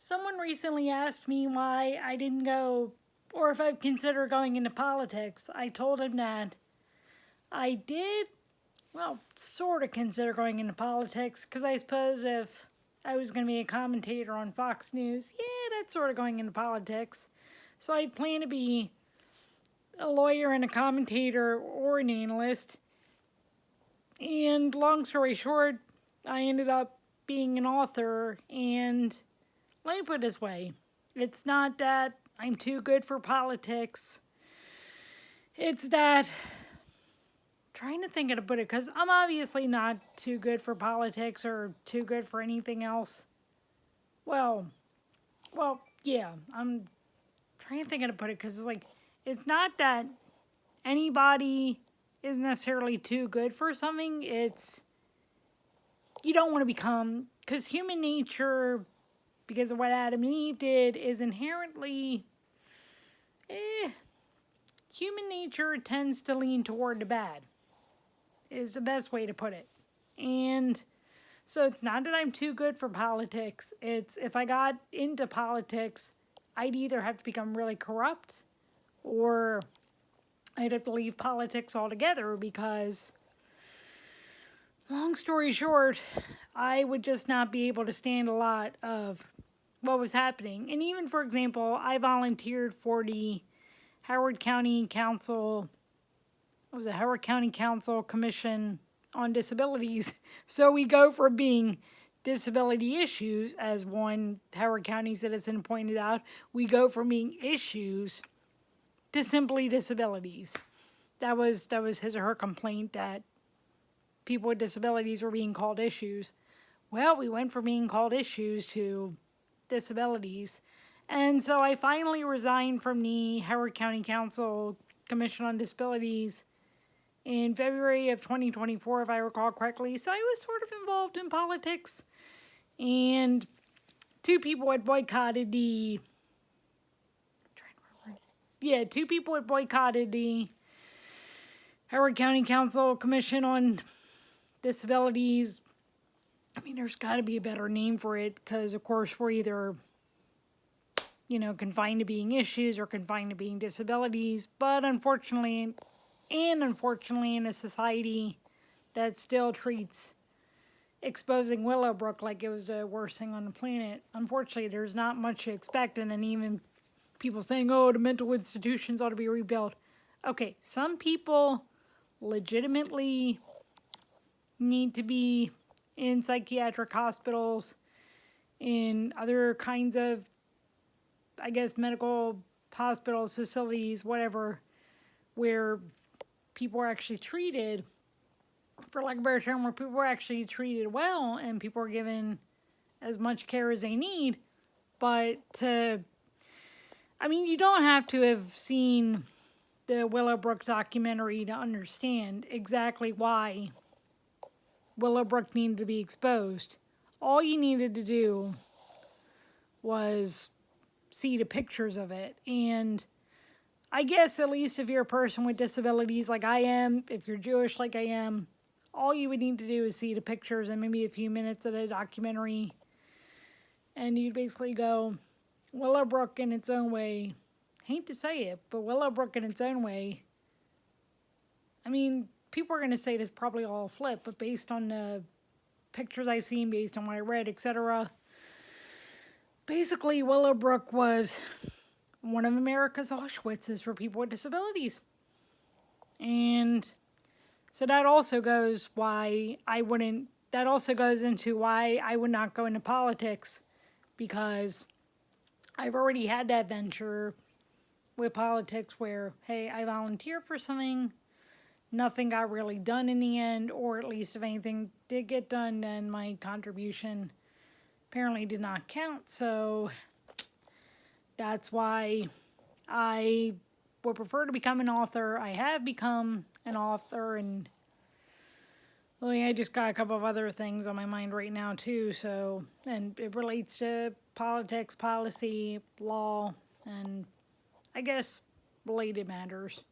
Someone recently asked me why I didn't go, or if I'd consider going into politics. I told him that I did, well, sort of consider going into politics, because I suppose if I was going to be a commentator on Fox News, yeah, that's sort of going into politics. So I'd plan to be a lawyer and a commentator or an analyst. And long story short, I ended up being an author, and let me put it this way. It's not that I'm too good for politics. It's that, trying to think how to put it, because I'm obviously not too good for politics or too good for anything else. Well, yeah, I'm trying to think how to put it, because it's like, it's not that anybody is necessarily too good for something. It's, you don't want to become, because human nature, because of what Adam and Eve did, is inherently, human nature tends to lean toward the bad, is the best way to put it. And so it's not that I'm too good for politics. It's, if I got into politics, I'd either have to become really corrupt, or I'd have to leave politics altogether, because, long story short, I would just not be able to stand a lot of what was happening. And even, for example, I volunteered for the Howard County Council, what was it, Howard County Council Commission on Disabilities. So we go from being disability issues, as one Howard County citizen pointed out, we go from being issues to simply disabilities. That was his or her complaint, that people with disabilities were being called issues. Well, we went from being called issues to disabilities. And so I finally resigned from the Howard County Council Commission on Disabilities in February of 2024, if I recall correctly. So I was sort of involved in politics. And two people had boycotted the Howard County Council Commission on Disabilities. I mean, there's got to be a better name for it, because, of course, we're either, confined to being issues or confined to being disabilities. But unfortunately, in a society that still treats exposing Willowbrook like it was the worst thing on the planet, unfortunately, there's not much to expect. And then even people saying, oh, the mental institutions ought to be rebuilt. Okay, some people legitimately need to be in psychiatric hospitals, in other kinds of, I guess, medical hospitals, facilities, whatever, where people are actually treated, for lack of a better term, where people are actually treated well and people are given as much care as they need. But you don't have to have seen the Willowbrook documentary to understand exactly why Willowbrook needed to be exposed. All you needed to do was see the pictures of it. And I guess, at least if you're a person with disabilities like I am, if you're Jewish like I am, all you would need to do is see the pictures and maybe a few minutes of the documentary. And you'd basically go, Willowbrook in its own way, hate to say it, but Willowbrook in its own way, people are going to say it's probably all a flip, but based on the pictures I've seen, based on what I read, etc., basically Willowbrook was one of America's Auschwitzes for people with disabilities. And so that also goes into why I would not go into politics, because I've already had that venture with politics where, hey, I volunteer for something, nothing got really done in the end, or at least if anything did get done, then my contribution apparently did not count. So that's why I would prefer to become an author. I have become an author, and I just got a couple of other things on my mind right now too. So, and it relates to politics, policy, law, and I guess related matters.